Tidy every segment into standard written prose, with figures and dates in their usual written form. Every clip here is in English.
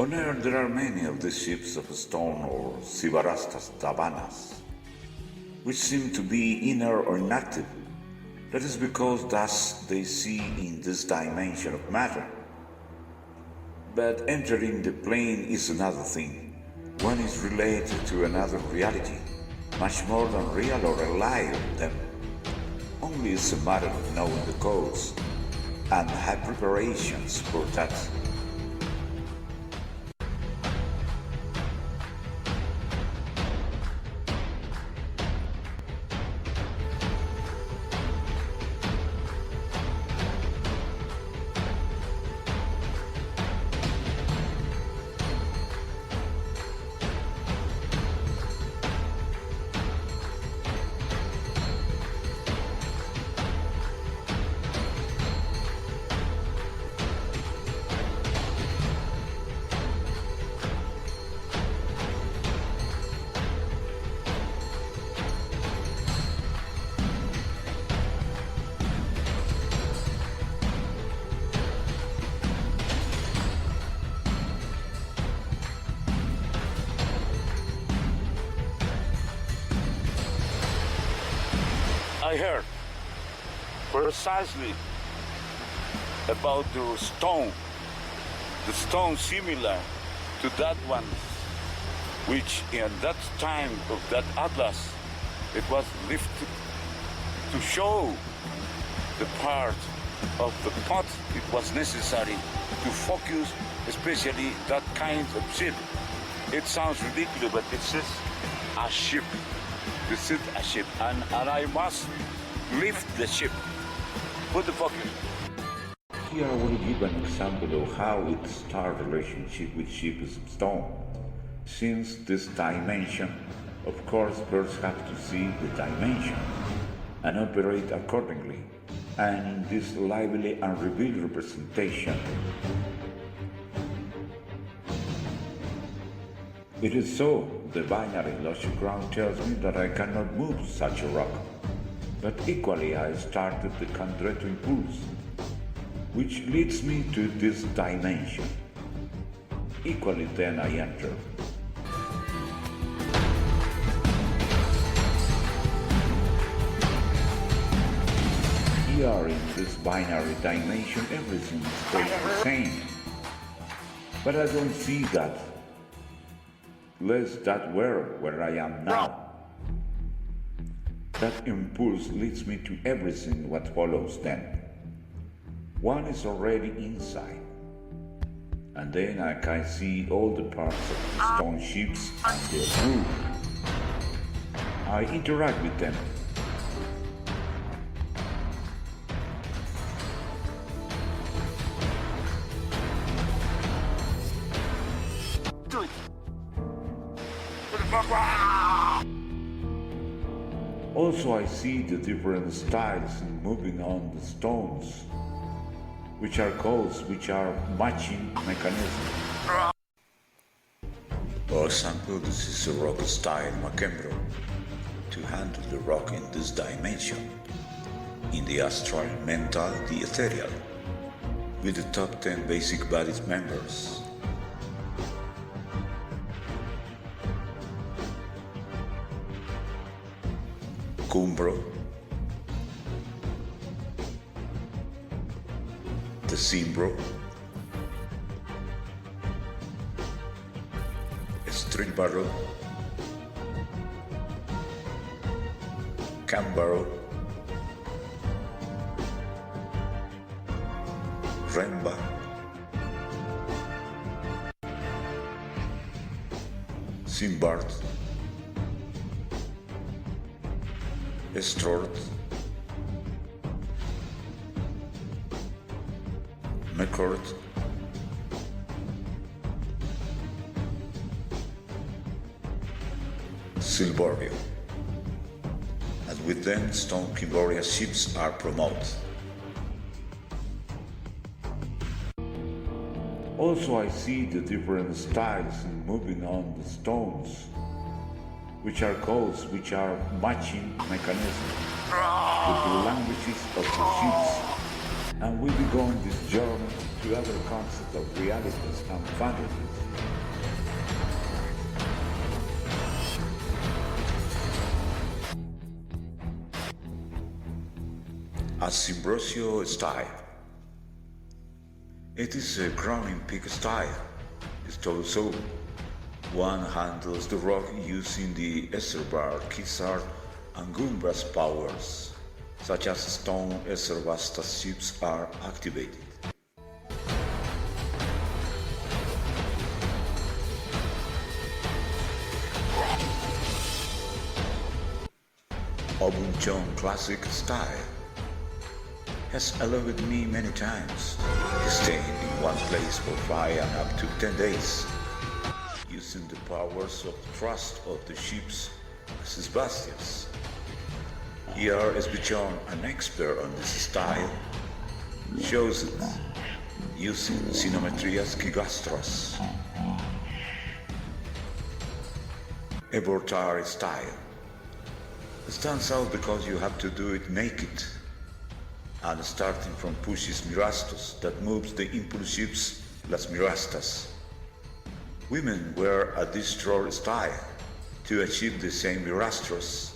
On Earth there are many of these ships of stone or Sibarastas Davanas, which seem to be inert or inactive. That is because thus they see in this dimension of matter. But entering the plane is another thing. One is related to another reality, much more than real or a lie of them. Only it's a matter of knowing the codes and have preparations for that. I heard precisely about the stone similar to that one, which in that time of that atlas, it was lifted to show the part of the pot it was necessary to focus, especially that kind of ship. It sounds ridiculous, but it's just a ship. This is a ship, and I must lift the ship. Put the focus. Here I will give an example of how it starts relationship with ships of stone. Since this dimension, of course, birds have to see the dimension and operate accordingly. And in this lively and revealed representation, it is so. The binary logic ground tells me that I cannot move such a rock. But equally I started the Condreto impulse, which leads me to this dimension. Equally then I enter. Here in this binary dimension everything stays the same. But I don't see that. Lest that were where I am now. That impulse leads me to everything what follows then. One is already inside, and then I can see all the parts of the stone ships and their crew. I interact with them. Do it. Also I see the different styles in moving on the stones, which are codes, which are matching mechanisms. For example, this is a rock style Macembro to handle the rock in this dimension, in the astral, mental, the ethereal, with the top 10 basic body members. Cumbro, the Cimbro, Stribaro, Cambaro, Remba, Simbart, Estrort, McCourt, Silborio, and with them Stone Kimboria ships are promoted. Also I see the different styles in moving on the stones, which are codes, which are matching mechanisms with the languages of the ships, and we began this journey to other concepts of realities and fantasies. A Simbrosio style. It is a growing peak style. It's also one handles the rock using the Esserbar, Kizar, and Gumbras powers, such as stone Esservasta ships are activated. Obunchon classic style has allowed me many times, staying in one place for 5 and up to 10 days, using the powers of thrust of the ships as Sebastians. Here Esbichon, an expert on this style, shows it using Sinometrias Gigastras. Ebortar style stands out because you have to do it naked, and starting from pushes Mirastos that moves the impulse ships Las Mirastas. Women wear a destroyer style to achieve the same Mirastros,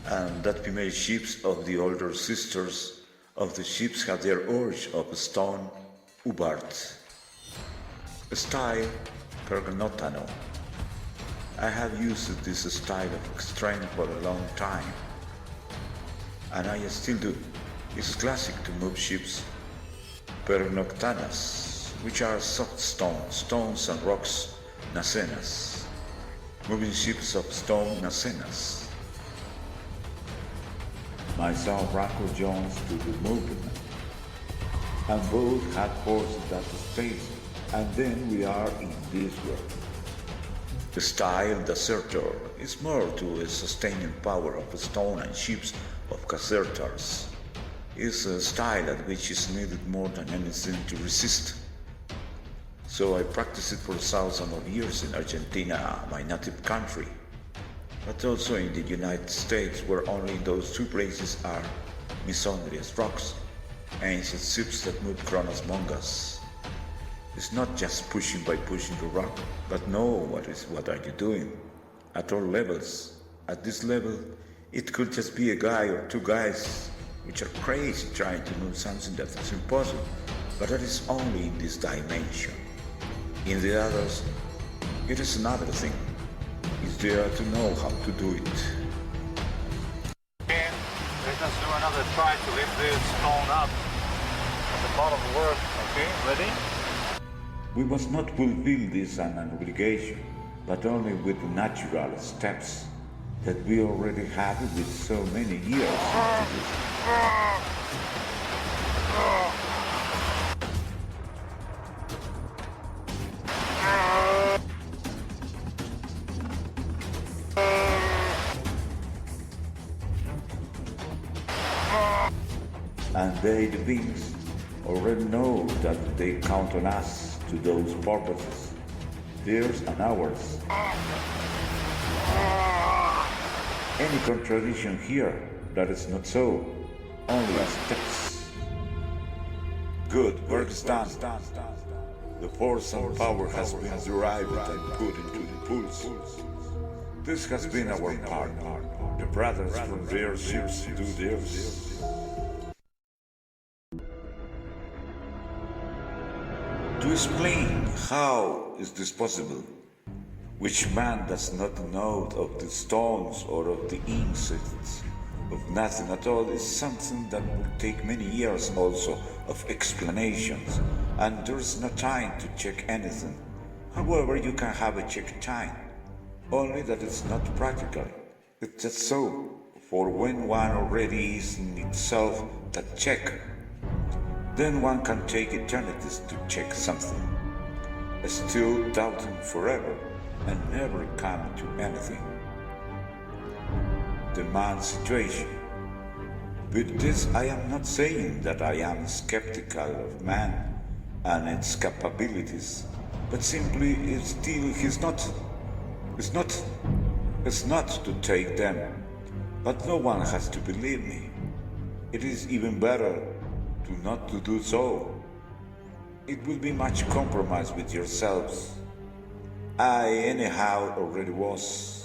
and that female ships of the older sisters of the ships have their urge of stone Ubart. Style Pergnotano. I have used this style of strength for a long time, and I still do. It's classic to move ships Pernoctanas, which are soft stones and rocks Nacenas, moving ships of stone Nacenas. Myself, Rocco Jones to the movement, and both had forces that space, and then we are in this world. The style Desertor is more to a sustaining power of stone and ships of Casertars. It's a style at which is needed more than anything to resist. So I practiced it for thousands of years in Argentina, my native country, but also in the United States, where only those two places are Misondrias rocks, ancient ships that move Kronos Mongas. It's not just pushing by pushing the rock, but know what are you doing? At all levels. At this level, it could just be a guy or two guys which are crazy trying to move something that is impossible, but that is only in this dimension. In the others, it is another thing. It's there to know how to do it. Okay, let us do another try to lift this stone up at the bottom of the work. Okay, ready? We must not fulfill this as an obligation, but only with the natural steps that we already have with so many years into this. And they, the beings, already know that they count on us to those purposes, theirs and ours. Any contradiction here, that is not so, only steps. Good, work is done. The force and power has been derived and put into the pulse. This has been our part. The brothers from their ships do theirs. To explain how is this possible, which man does not know of the stones or of the insects, of nothing at all, is something that will take many years also of explanations, and there is no time to check anything. However, you can have a check time, only that it's not practical. It's just so, for when one already is in itself that check, then one can take eternities to check something, still doubting forever and never come to anything. The man's situation. With this, I am not saying that I am skeptical of man and its capabilities, but simply it's not to take them, but no one has to believe me. It is even better to not to do so. it will be much compromise with yourselves. I anyhow already was.